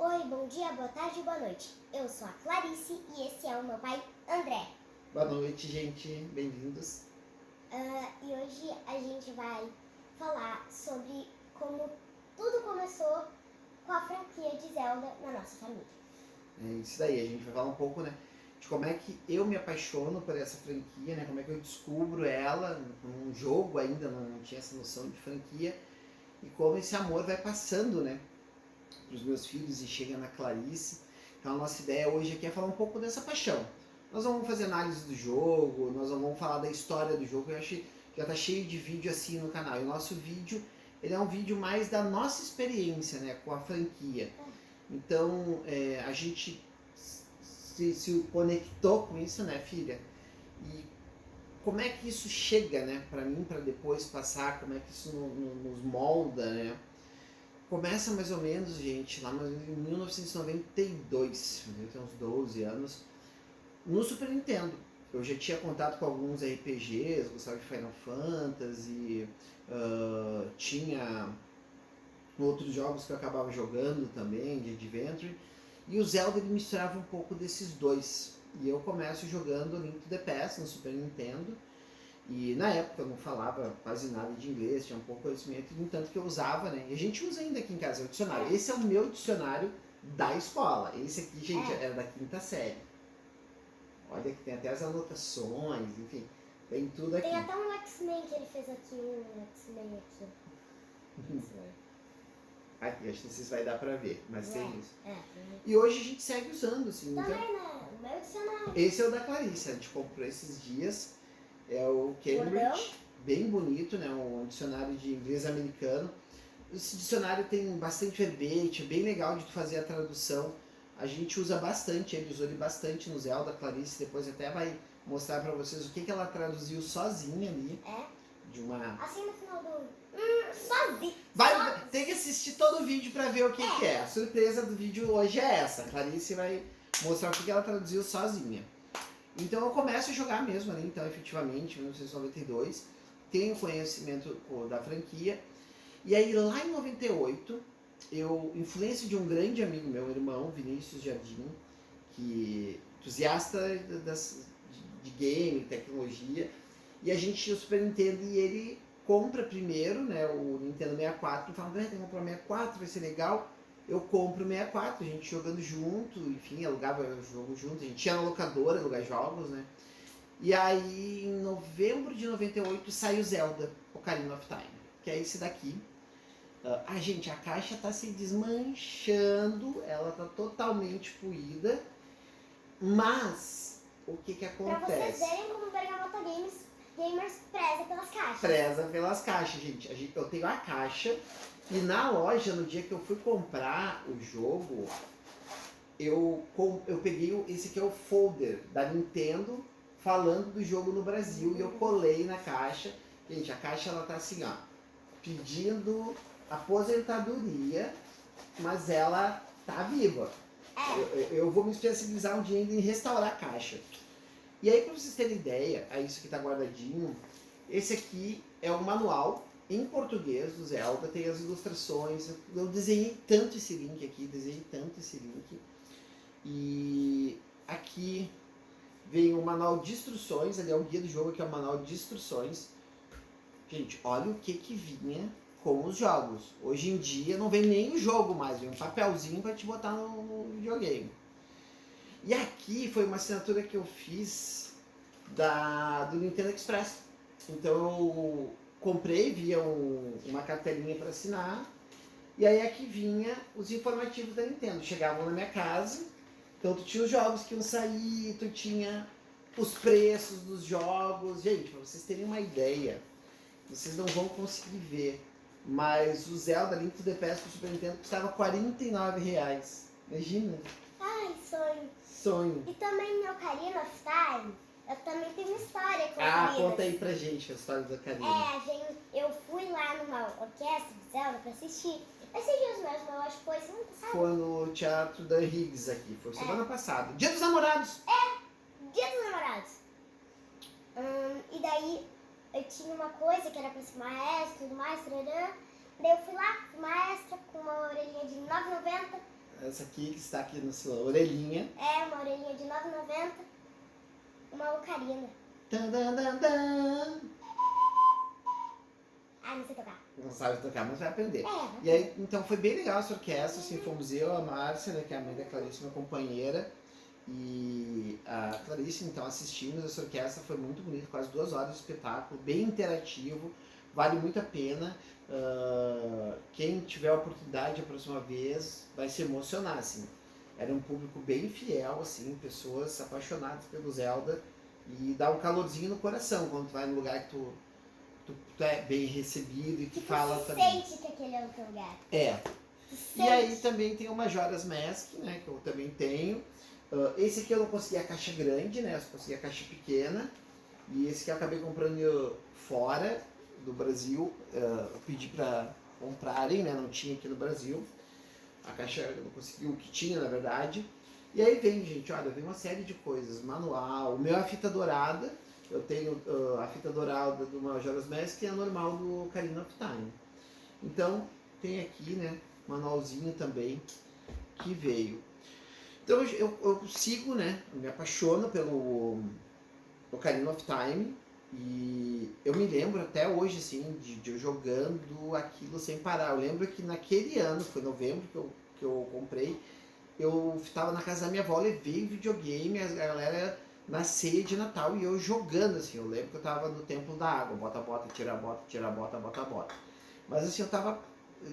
Oi, bom dia, boa tarde, boa noite. Eu sou a Clarice e esse é o meu pai, André. Boa noite, gente. Bem-vindos. E hoje a gente vai falar sobre como tudo começou com a franquia de Zelda na nossa família. É isso daí, a gente vai falar um pouco, né, de como é que eu me apaixono por essa franquia, né, como é que eu descubro ela num jogo ainda, não tinha essa noção de franquia, e como esse amor vai passando, né, para os meus filhos e chega na Clarice. Então a nossa ideia hoje aqui é falar um pouco dessa paixão. Nós não vamos fazer análise do jogo, nós não vamos falar da história do jogo, eu acho que já tá cheio de vídeo assim no canal. E o nosso vídeo, ele é um vídeo mais da nossa experiência, né, com a franquia. Então, a gente se conectou com isso, né, filha? E como é que isso chega, né, para mim, para depois passar, como é que isso nos molda, né? Começa mais ou menos, gente, lá em 1992, eu tenho uns 12 anos, no Super Nintendo. Eu já tinha contato com alguns RPGs, gostava de Final Fantasy, tinha outros jogos que eu acabava jogando também, de Adventure, e o Zelda ele misturava um pouco desses dois. E eu começo jogando Link to the Past no Super Nintendo, e na época eu não falava quase nada de inglês, tinha um pouco conhecimento, no entanto que eu usava, né? E a gente usa ainda aqui em casa, é o dicionário. Esse é o meu dicionário da escola. Esse aqui, gente, era da quinta série. Olha que tem até as anotações, enfim, tem tudo aqui. Tem até um X-Men que ele fez aqui, um X-Men aqui. Aqui, acho que vocês vai dar pra ver, mas tem isso. É. E hoje a gente segue usando, assim. Também, Então, né? O meu dicionário. esse é o da Clarice, a gente comprou esses dias. É o Cambridge, Bordão. bem bonito, né? Um dicionário de inglês americano. Esse dicionário tem bastante verbete, é bem legal de fazer a tradução. A gente usa bastante, ele usou ele bastante no Zelda, Clarice depois até vai mostrar pra vocês o que ela traduziu sozinha ali. De uma... Assim no final do... sozinho. Tem que assistir todo o vídeo pra ver o que é. A surpresa do vídeo hoje é essa. A Clarice vai mostrar o que ela traduziu sozinha. Então eu começo a jogar mesmo ali, então efetivamente, em 1992. Tenho conhecimento da franquia. E aí lá em 98, influência de um grande amigo meu, irmão, Vinícius Jardim, que entusiasta de game, tecnologia, e a gente tinha o Super Nintendo e ele compra primeiro, né, o Nintendo 64, e fala, tem que comprar o 64, vai ser legal. Eu compro o 64, a gente jogando junto, enfim, alugava o jogo junto, a gente ia na locadora alugar jogos, né. E aí, em novembro de 98, sai o Zelda, Ocarina of Time, que é esse daqui. Gente, a caixa tá se desmanchando, ela tá totalmente puída, mas o que acontece? Pra vocês verem como o Bergamota Gamers preza pelas caixas. Preza pelas caixas, gente. Eu tenho a caixa e na loja, no dia que eu fui comprar o jogo, eu peguei esse aqui é o folder da Nintendo falando do jogo no Brasil e eu colei na caixa. Gente, a caixa ela tá assim, ó, pedindo aposentadoria, mas ela tá viva. Eu vou me especializar um dia ainda em restaurar a caixa. E aí, para vocês terem ideia, isso aqui tá guardadinho. Esse aqui é o manual em português do Zelda, tem as ilustrações. Eu desenhei tanto esse link aqui, E aqui vem o manual de instruções, ali é o guia do jogo, que é o manual de instruções. Gente, olha o que vinha com os jogos. Hoje em dia não vem nem o jogo mais, vem um papelzinho para te botar no videogame. E aqui foi uma assinatura que eu fiz do Nintendo Express. Então eu comprei via uma cartelinha para assinar. E aí aqui vinha os informativos da Nintendo. Chegavam na minha casa, então tu tinha os jogos que iam sair, tu tinha os preços dos jogos. Gente, para vocês terem uma ideia, vocês não vão conseguir ver, mas o Zelda Link to the Past do Super Nintendo custava R$49. Imagina. Ai, sonho. Sonho. E também em Ocarina of Time, eu também tenho uma história com Ocarina. Conta aí pra gente a história da Ocarina. Eu fui lá numa orquestra de Zelda pra assistir. Esses dias mesmo, eu acho que foi semana passada. Foi no Teatro da Higgs aqui, foi semana passada. Dia dos Namorados! Dia dos Namorados. E daí eu tinha uma coisa que era pra ser maestra e tudo mais, tarará. Daí eu fui lá, fui maestra, com uma orelhinha de R$9,90. Essa aqui que está aqui na sua orelhinha. É, uma orelhinha de R$ 9,90. Uma ocarina. Tan, tan, tan, tan. Ah, não sei tocar. Não sabe tocar, mas vai aprender. É. E aí, então foi bem legal essa orquestra, assim, fomos eu, a Márcia, né, que é a mãe da Clarice, minha companheira, e a Clarice, então assistimos essa orquestra, foi muito bonito, quase 2 horas de espetáculo, bem interativo, vale muito a pena. Quem tiver a oportunidade a próxima vez vai se emocionar, assim. Era um público bem fiel, assim, pessoas apaixonadas pelo Zelda, e dá um calorzinho no coração quando tu vai num lugar que tu é bem recebido e que fala tu também. sente que aquele é o teu lugar. É. Tu E aí sente. também tem o Majora's Mask, né, que eu também tenho. Esse aqui eu não consegui a caixa grande, né, eu só consegui a caixa pequena. E esse que eu acabei comprando fora do Brasil. Eu pedi pra comprarem, né, não tinha aqui no Brasil. A caixa eu não consegui, o que tinha na verdade. E aí vem, gente, olha, vem uma série de coisas. Manual, o meu é a fita dourada. Eu tenho a fita dourada do Majora's Mask, que é a normal do Ocarina of Time. Então, tem aqui, né, manualzinho também que veio. Então, eu sigo, né, eu me apaixono pelo Ocarina of Time. E eu me lembro até hoje, assim, de eu jogando aquilo sem parar. Eu lembro que naquele ano, foi novembro que eu comprei, eu estava na casa da minha avó, levei videogame, a galera na ceia de Natal e eu jogando, assim. Eu lembro que eu tava no templo da água, bota, bota, tira, bota, bota, bota. Mas assim, eu tava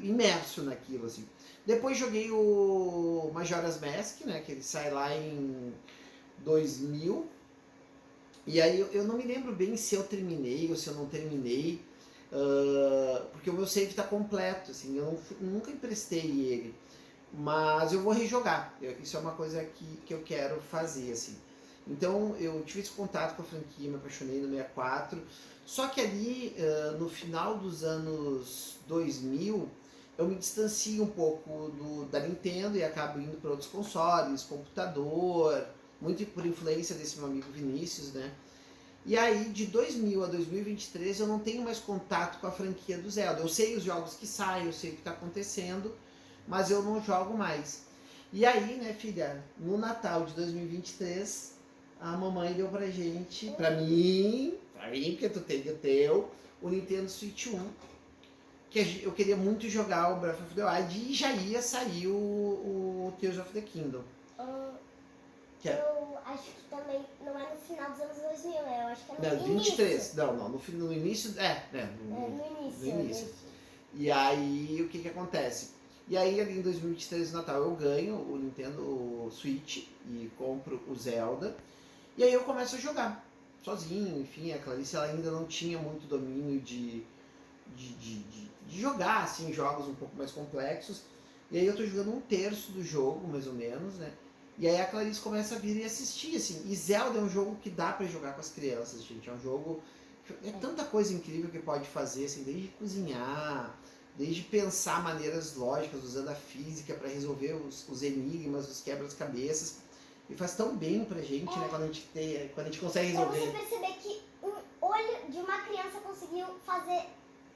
imerso naquilo, assim. Depois joguei o Majora's Mask, né, que ele sai lá em 2000. E aí eu não me lembro bem se eu terminei ou se eu não terminei, porque o meu save tá completo, assim, eu nunca emprestei ele. Mas eu vou rejogar. Isso é uma coisa que eu quero fazer, assim. Então eu tive esse contato com a franquia, me apaixonei no 64. Só que ali, no final dos anos 2000, eu me distancio um pouco da Nintendo e acabo indo para outros consoles, computador, muito por influência desse meu amigo Vinícius, né? E aí, de 2000 a 2023, eu não tenho mais contato com a franquia do Zelda. Eu sei os jogos que saem, eu sei o que está acontecendo, mas eu não jogo mais. E aí, né, filha, no Natal de 2023, a mamãe deu pra gente, pra mim, porque tu tem o teu, o Nintendo Switch 1, que eu queria muito jogar o Breath of the Wild e já ia sair o Tears of the Kingdom. Que é, Eu acho que também não é no final dos anos 2000, né? Eu acho que é no não, início. 23, não, no início, No no início. E aí, o que que acontece? E aí, ali em 2023, no Natal, eu ganho o Nintendo Switch e compro o Zelda. E aí eu começo a jogar sozinho, enfim, a Clarice ela ainda não tinha muito domínio de jogar, assim, jogos um pouco mais complexos. E aí eu tô jogando 1/3 do jogo, mais ou menos, né? E aí a Clarice começa a vir e assistir, assim. E Zelda é um jogo que dá pra jogar com as crianças, gente. É um jogo... É tanta coisa incrível que pode fazer, assim, desde cozinhar, desde pensar maneiras lógicas, usando a física para resolver os enigmas, os quebra-cabeças. E faz tão bem pra gente, né, quando a gente consegue Pra resolver. você perceber que um olho de uma criança conseguiu fazer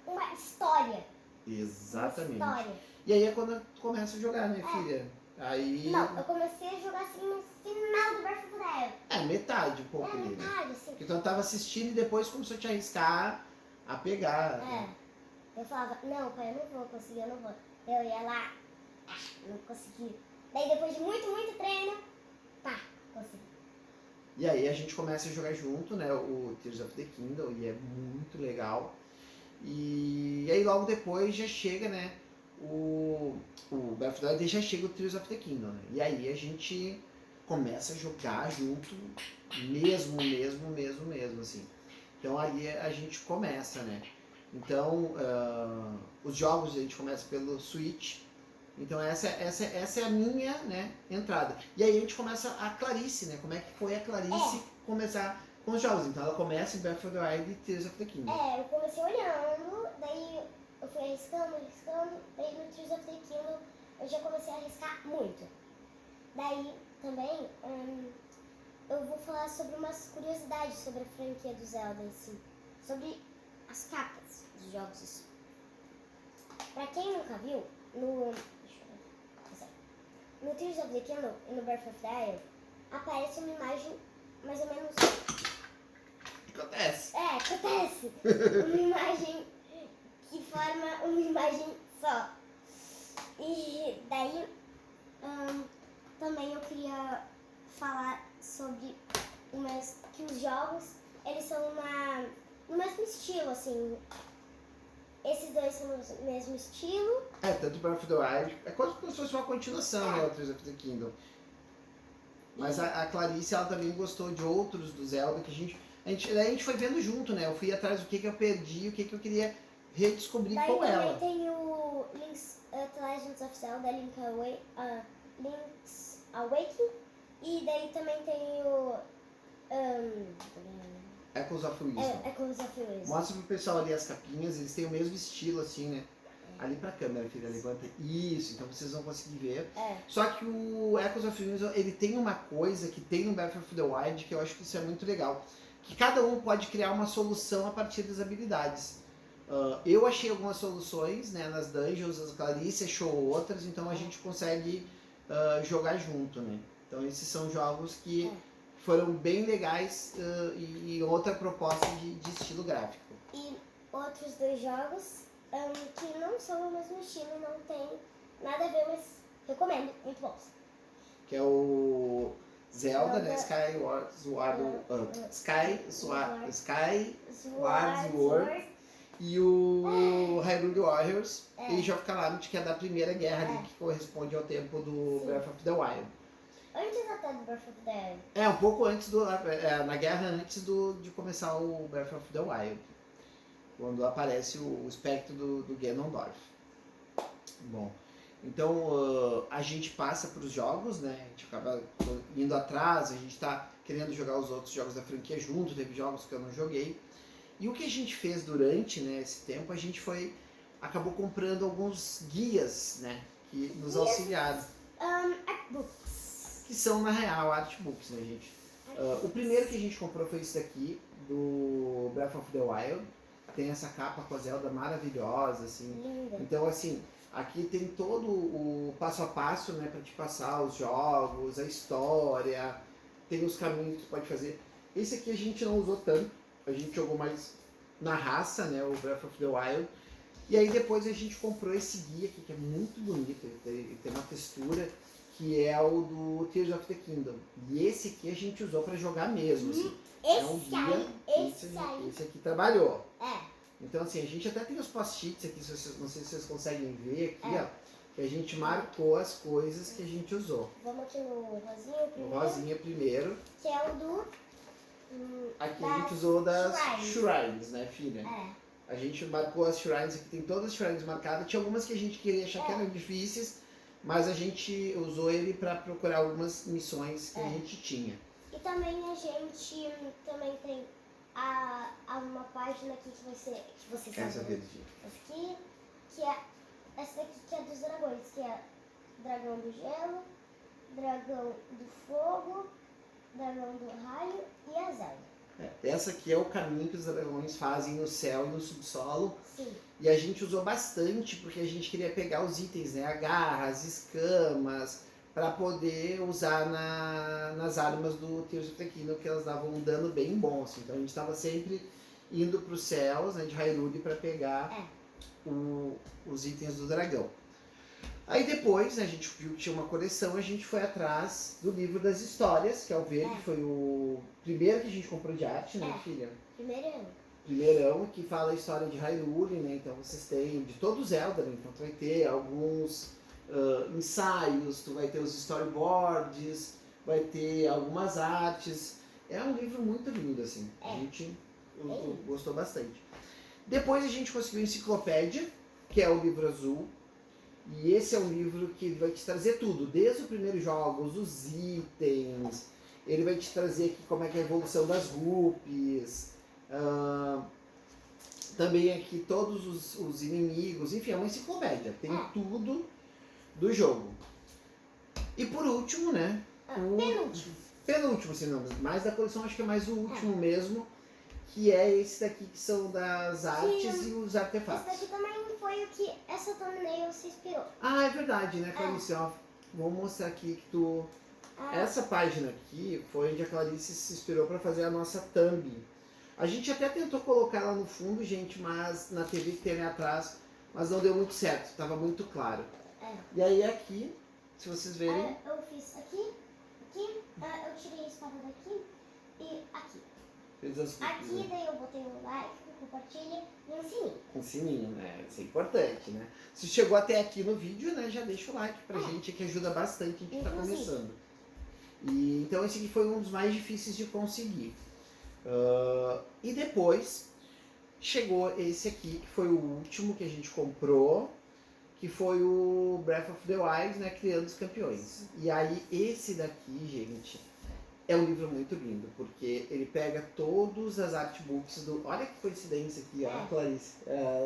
uma história. Exatamente. Uma história. E aí é quando eu começo a jogar, né, filha? Aí... Não, eu comecei a jogar assim no final do Breath of the Wild. metade um pouco dele. Metade, assim. Porque tu tava assistindo e depois começou a te arriscar a pegar. Né? Eu falava, não, pai, eu não vou conseguir, eu não vou. Eu ia lá, não consegui. Daí depois de muito, muito treino, pá, consegui. E aí a gente começa a jogar junto, né, o Tears of the Kingdom, e é muito legal. E aí logo depois já chega, né, o Breath of the Wild, já chega o Tears of the Kingdom, né? E aí a gente começa a jogar junto mesmo, assim. Então ali a gente começa, né? Então, os jogos a gente começa pelo Switch. Então essa é a minha, né, entrada. E aí a gente começa a Clarice, né? Como é que foi a Clarice começar com os jogos? Então ela começa em Breath of the Wild e Tears of the Kingdom. Eu comecei olhando, daí eu fui arriscando, daí no Tears of the Kingdom eu já comecei a arriscar muito. Daí também eu vou falar sobre umas curiosidades sobre a franquia do Zelda, assim, sobre as capas dos jogos, assim. Pra quem nunca viu, no Tears of the Kingdom e no Breath of the Wild aparece uma imagem mais ou menos... Acontece. Acontece! Uma imagem que forma uma imagem só. E daí, também eu queria falar sobre que os jogos, eles são no mesmo estilo, assim. Esses dois são no mesmo estilo. Tanto Breath of the Wild, é quase como se fosse uma continuação, né, o Tears of the Kingdom. Mas a Clarice, ela também gostou de outros do Zelda, que a gente foi vendo junto, né? Eu fui atrás do que eu perdi, o que eu queria redescobrir daí com ela. Daí também tem o Link's The Legends of Zelda, Link's Awakening. E daí também tem o... Echoes of Wisdom. Echoes of Wisdom. Mostra pro pessoal ali as capinhas, eles têm o mesmo estilo, assim, né? Ali pra câmera, filha, levanta. Isso, então vocês vão conseguir ver. Só que o Echoes of Wisdom, ele tem uma coisa que tem no Breath of the Wild, que eu acho que isso é muito legal. Que cada um pode criar uma solução a partir das habilidades. Eu achei algumas soluções, né, nas dungeons, a Clarice achou outras, então a gente consegue jogar junto, né? Então esses são jogos que foram bem legais e outra proposta de estilo gráfico. E outros dois jogos que não são o mesmo estilo, não tem nada a ver, mas recomendo, muito bons. Que é o Zelda, né? Skyward Sword e o Hyrule Warriors Age of Calamity, que é da primeira guerra ali, que corresponde ao tempo do Breath of the Wild. Antes até do Breath of the Wild. Um pouco antes na guerra antes de começar o Breath of the Wild. Quando aparece o espectro do Ganondorf. Bom, então a gente passa para os jogos, né? A gente acaba indo atrás, a gente está querendo jogar os outros jogos da franquia junto, teve jogos que eu não joguei. E o que a gente fez durante, né, esse tempo, a gente acabou comprando alguns guias, né? Que nos auxiliaram. Artbooks. Que são, na real, artbooks, né, gente? O primeiro que a gente comprou foi esse daqui, do Breath of the Wild. Tem essa capa com a Zelda maravilhosa, assim. Linda. Então, assim, aqui tem todo o passo a passo, né, pra te passar os jogos, a história, tem os caminhos que tu pode fazer. Esse aqui a gente não usou tanto, a gente jogou mais na raça, né, o Breath of the Wild. E aí depois a gente comprou esse guia aqui, que é muito bonito, ele tem uma textura, que é o do Tears of the Kingdom. E esse aqui a gente usou pra jogar mesmo, assim. É um guia, esse aqui trabalhou. Então, assim, a gente até tem os post-its aqui, não sei se vocês conseguem ver aqui, ó, que a gente marcou as coisas que a gente usou. Vamos aqui no rosinha primeiro. O rosinha primeiro. Que é o do... Aqui a gente usou das shrines, né, filha? A gente marcou as shrines, aqui tem todas as shrines marcadas. Tinha algumas que a gente queria achar que eram difíceis, mas a gente usou ele para procurar algumas missões que a gente tinha. E também a gente também tem uma página aqui que vai ser, que você sabe. Essa verdinha. Essa aqui, que é essa daqui que é dos dragões, que é dragão do gelo, dragão do fogo, dragão do raio e a Zelda. Essa aqui é o caminho que os dragões fazem no céu e no subsolo. Sim. E a gente usou bastante porque a gente queria pegar os itens, né? A garra, as escamas, para poder usar nas armas do Tears of the Kingdom, que elas davam um dano bem bom, assim. Então a gente estava sempre indo para os céus, né, de Hyrule para pegar os itens do dragão. Aí depois, né, a gente viu que tinha uma coleção, a gente foi atrás do livro das histórias, que é o verde, foi o primeiro que a gente comprou de arte, né, filha? Primeirão, que fala a história de Hyrule, né? Então vocês têm de todo o Zelda, né? Então tu vai ter alguns ensaios, tu vai ter os storyboards, vai ter algumas artes. É um livro muito lindo, assim. A gente gostou bastante. Depois a gente conseguiu a enciclopédia, que é o livro azul. E esse é um livro que vai te trazer tudo, desde o primeiro jogo, os itens. Ele vai te trazer aqui como é que é a evolução das rupees. Também aqui todos os inimigos, enfim, é uma enciclopédia, tem tudo do jogo. E por último, né? Penúltimo, se não, mais da coleção, acho que é mais o último mesmo, que é esse daqui que são das artes e os artefatos. Esse daqui também foi o que essa thumbnail se inspirou. Ah, é verdade, né, Clarice? vou mostrar aqui que tu... Ah, Essa página aqui foi onde a Clarice se inspirou para fazer a nossa thumb. A gente até tentou colocar ela no fundo, gente, mas na TV que tem ali atrás, mas não deu muito certo, estava muito claro. é. E aí aqui, se vocês verem, Eu fiz aqui, eu tirei a espada daqui e aqui. fez as cookies, Aqui, né? daí eu botei um like, compartilha e um sininho. Com sininho, né? Isso é importante, né? Se chegou até aqui no vídeo, né, já deixa o like pra gente, que ajuda bastante, a gente tá Inclusive. começando. E, então esse aqui foi um dos mais difíceis de conseguir. E depois chegou esse aqui, que foi o último que a gente comprou, que foi o Breath of the Wild, né, Criando os Campeões. E aí esse daqui, gente, é um livro muito lindo, porque ele pega todas as artbooks do... Olha que coincidência aqui, ó, Clarice,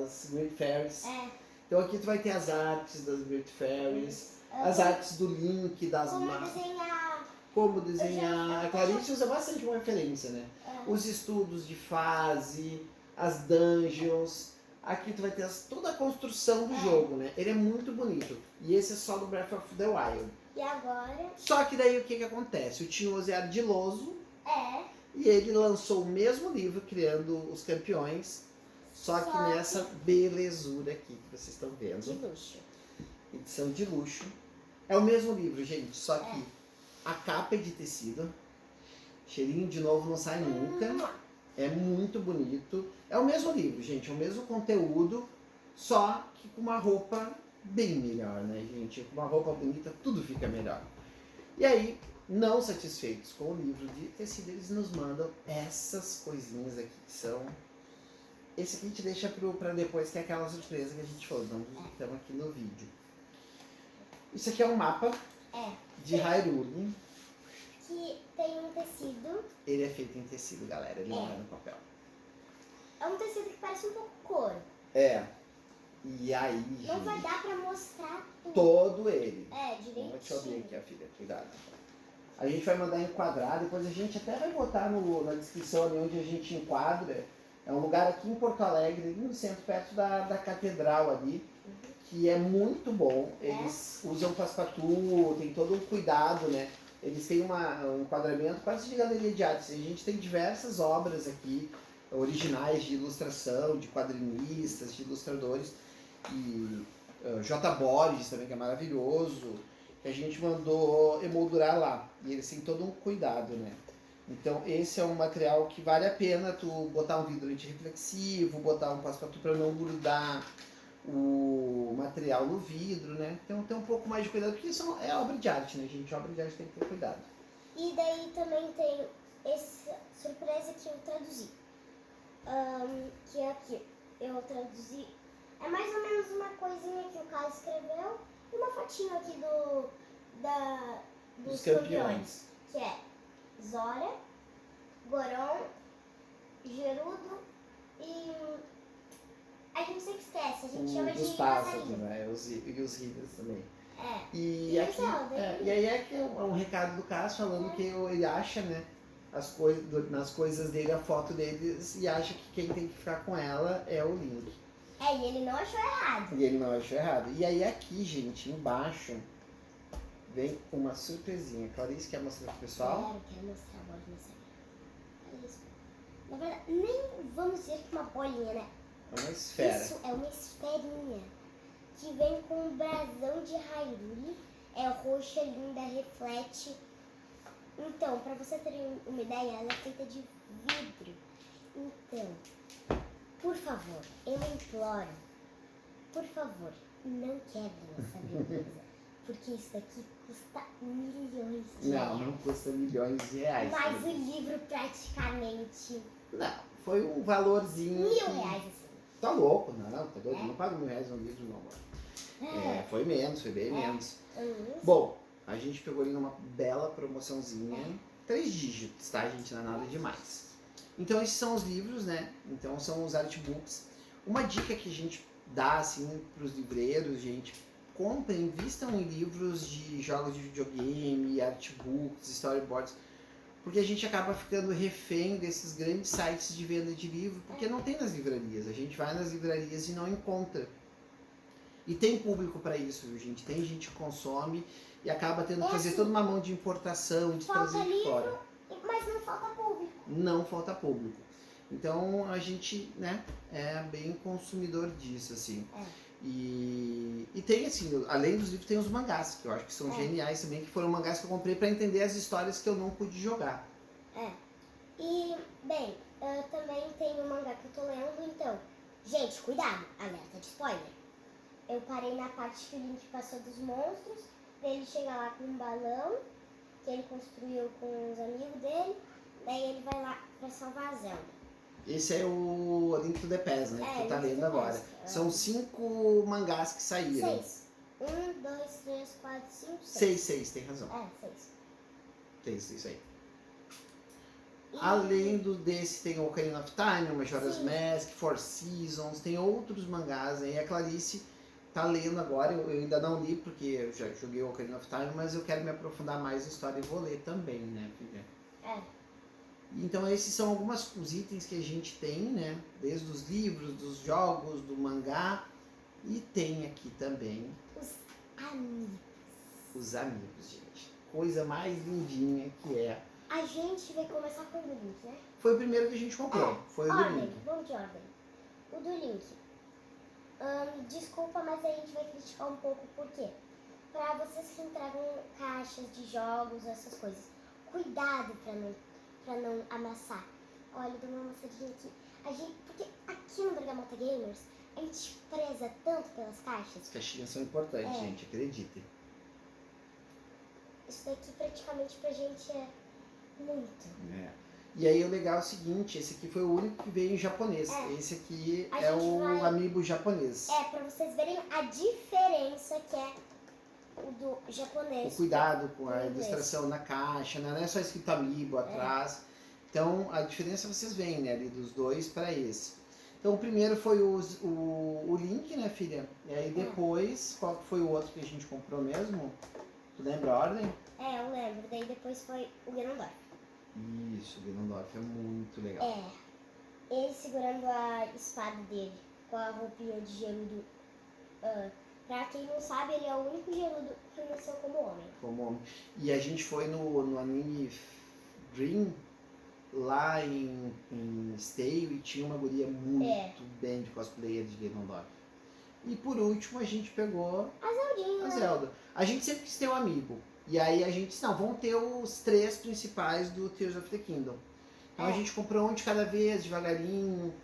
as Great Fairies. É. Então aqui tu vai ter as artes das Great Fairies, as Como- artes do Link, das Como mapas, desenhar. como desenhar. Eu A Clarice usa bastante uma referência, né? É. Os estudos de fase, as dungeons. Aqui tu vai ter toda a construção do jogo, né? Ele é muito bonito. E esse é só do Breath of the Wild. E agora Só que daí o que acontece? O Tinhoso é ardiloso é. e ele lançou o mesmo livro, Criando os Campeões, só que nessa belezura aqui que vocês estão De vendo. luxo. Edição de luxo. É o mesmo livro, gente, só que a capa é de tecido. Cheirinho de novo não sai nunca. É muito bonito. É o mesmo livro, gente, é o mesmo conteúdo, só que com uma roupa bem melhor, né, gente? Com uma roupa bonita, tudo fica melhor. E aí, não satisfeitos com o livro de tecido, eles nos mandam essas coisinhas aqui, que são... Esse aqui a gente deixa pra depois, que é aquela surpresa que a gente falou, não estamos aqui no vídeo. Isso aqui é um mapa de Hyrule. Que tem um tecido. Ele é feito em tecido, galera, ele não é no papel. É um tecido que parece um pouco couro. É. E aí, Não vai gente, dar pra mostrar tudo. todo ele. Direitinho. Deixa eu abrir aqui, a filha, cuidado. A gente vai mandar enquadrar, depois a gente até vai botar na descrição ali onde a gente enquadra. É um lugar aqui em Porto Alegre, ali no centro, perto da catedral ali, que é muito bom. Eles usam passepartout, tem todo um cuidado, né? Eles têm um enquadramento quase de galeria de artes. A gente tem diversas obras aqui, originais de ilustração, de quadrinistas, de ilustradores. E J. Borges também, que é maravilhoso, que a gente mandou emoldurar lá. E eles têm todo um cuidado, né? Então esse é um material que vale a pena tu botar um vidro antirreflexivo, botar um passepartout para não grudar o material no vidro, né? Então tem um pouco mais de cuidado, porque isso é obra de arte, né, gente? Obra de arte tem que ter cuidado. E daí também tem essa surpresa que eu traduzi. Que é aqui. Eu traduzi. É mais ou menos uma coisinha que o Caio escreveu e uma fotinho aqui dos campeões. Que é Zora, Goron, Gerudo e... A gente sempre esquece, a gente chama de Os pássaros, passarinho. né? E os Ridders também. E E, aqui, Zelda, e aí é que é um recado do Cássio falando que ele acha, né, nas coisas dele, a foto deles, e acha que quem tem que ficar com ela é o Link. E ele não achou errado. E ele não achou errado. E aí aqui, gente, embaixo, vem uma surpresinha. Clarice, quer mostrar pro pessoal? Quero mostrar, pode mostrar. Olha isso. Na verdade, nem vamos dizer que uma bolinha, né? É uma esfera. Isso é uma esferinha que vem com um brasão de Hyrule. É roxa, linda, reflete. Então, pra você ter uma ideia, ela é feita de vidro. Então, por favor, eu imploro, por favor, não quebrem essa beleza. Porque isso daqui custa milhões de reais. Não custa milhões de reais. Mas o livro praticamente Não, foi um valorzinho. R$1.000, assim. Tá louco, não, tá doido, não paga R$1.000 no livro, não, amor. Foi menos, foi bem menos. Bom, a gente pegou ele numa bela promoçãozinha, 3 dígitos, tá, gente? Não é nada demais. Então esses são os livros, né? Então são os artbooks. Uma dica que a gente dá, assim, pros livreiros, gente, comprem, invistam em livros de jogos de videogame, artbooks, storyboards, porque a gente acaba ficando refém desses grandes sites de venda de livro, porque não tem nas livrarias. A gente vai nas livrarias e não encontra. E tem público para isso, viu, gente? Tem gente que consome e acaba tendo que fazer assim, toda uma mão de importação, de falta trazer de livro, fora. mas não falta público. Não falta público. Então a gente, né, é bem consumidor disso, assim. E tem, assim, além dos livros, tem os mangás, que eu acho que são geniais também, que foram mangás que eu comprei para entender as histórias que eu não pude jogar. E, bem, eu também tenho um mangá que eu tô lendo, então, gente, cuidado, alerta de spoiler. Eu parei na parte que o Link passou dos monstros, daí ele chega lá com um balão, que ele construiu com os amigos dele, daí ele vai lá pra salvar a Zelda. Esse é o A Link to the Past, né, que tu tá Link to lendo the agora. Past, São 5 mangás que saíram. 6. 1, 2, 3, 4, 5, 6, 6, tem razão. 6. Tem isso aí. E... Além desse, tem o Ocarina of Time, o Majora's Sim. Mask, Four Seasons, tem outros mangás aí. A Clarice tá lendo agora, eu ainda não li porque eu já joguei o Ocarina of Time, mas eu quero me aprofundar mais na história e vou ler também, né, filha? Então esses são os itens que a gente tem, né? Desde os livros, dos jogos, do mangá. E tem aqui também Os amigos. os amigos, gente. Coisa mais lindinha que é. A gente vai começar com o do Link, né? Foi o primeiro que a gente comprou. Foi o do Ordem, Link. vamos de ordem. O do Link. Desculpa, mas a gente vai criticar um pouco, por quê? Pra vocês que entregam caixas de jogos, essas coisas, cuidado pra não amassar. Olha, eu dou uma amassadinha aqui. Porque aqui no Bergamota Gamers, a gente preza tanto pelas caixas. As caixinhas são importantes, gente, acreditem. Isso daqui praticamente pra gente é muito. E aí o legal é o seguinte, esse aqui foi o único que veio em japonês. Esse aqui é o amiibo japonês. Pra vocês verem a diferença que é o do japonês. O cuidado com a ilustração na caixa, né? Não é só escrito amiibo atrás. Então a diferença vocês veem, né, ali dos dois para esse. Então o primeiro foi o Link, né, filha? E aí depois, qual foi o outro que a gente comprou mesmo? Tu lembra a ordem? Eu lembro. Daí depois foi o Ganondorf. Isso, o Ganondorf é muito legal. Ele segurando a espada dele, com a roupinha de geludo. Pra quem não sabe, ele é o único geludo que nasceu como homem. Como homem. E a gente foi no anime Dream, lá em Stale, e tinha uma guria muito bem de cosplayer de Ganondorf. E por último a gente pegou a Zeldinha. A Zelda. A gente sempre quis ter um amigo. E aí a gente disse, não, vamos ter os 3 principais do Tears of the Kingdom. Então a gente comprou um de cada vez, devagarinho,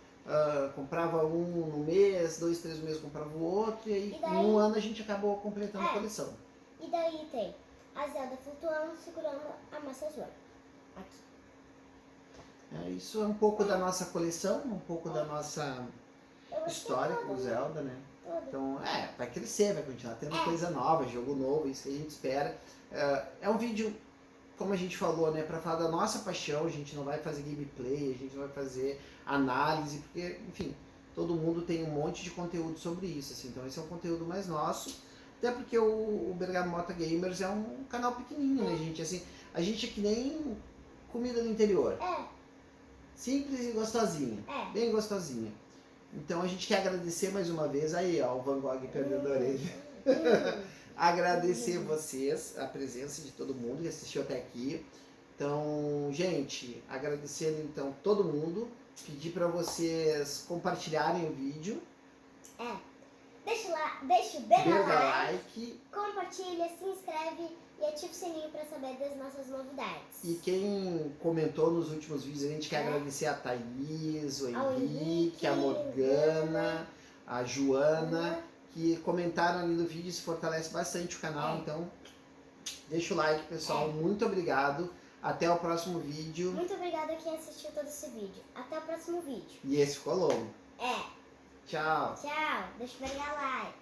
comprava um no mês, 2, 3 meses comprava o outro, e aí em um ano a gente acabou completando a coleção. E daí tem a Zelda flutuando, segurando a Master Sword. Aqui. Isso é um pouco da nossa coleção, um pouco da nossa história com o Zelda, né? Então, vai crescer, vai continuar tendo coisa nova, jogo novo, isso que a gente espera. É um vídeo, como a gente falou, né, para falar da nossa paixão. A gente não vai fazer gameplay, a gente não vai fazer análise, porque, enfim, todo mundo tem um monte de conteúdo sobre isso, assim. Então esse é um conteúdo mais nosso, até porque o Bergamota Gamers é um canal pequenininho, né, gente? Assim, a gente é que nem comida do interior. Simples e gostosinha, bem gostosinha. Então a gente quer agradecer mais uma vez, aí ó, o Van Gogh perdendo a orelha. Agradecer vocês, a presença de todo mundo que assistiu até aqui. Então, gente, agradecendo então todo mundo, pedir para vocês compartilharem o vídeo. Deixa o dedo no like, compartilha, se inscreve e ativa o sininho para saber das nossas novidades. E quem comentou nos últimos vídeos, a gente quer agradecer a Thaís, o Henrique, a Morgana, a Joana, que comentaram ali no vídeo, isso fortalece bastante o canal. Então, deixa o like, pessoal. Muito obrigado. Até o próximo vídeo. Muito obrigada a quem assistiu todo esse vídeo. Até o próximo vídeo. E esse ficou longo. Tchau. Tchau. Deixa eu pegar like.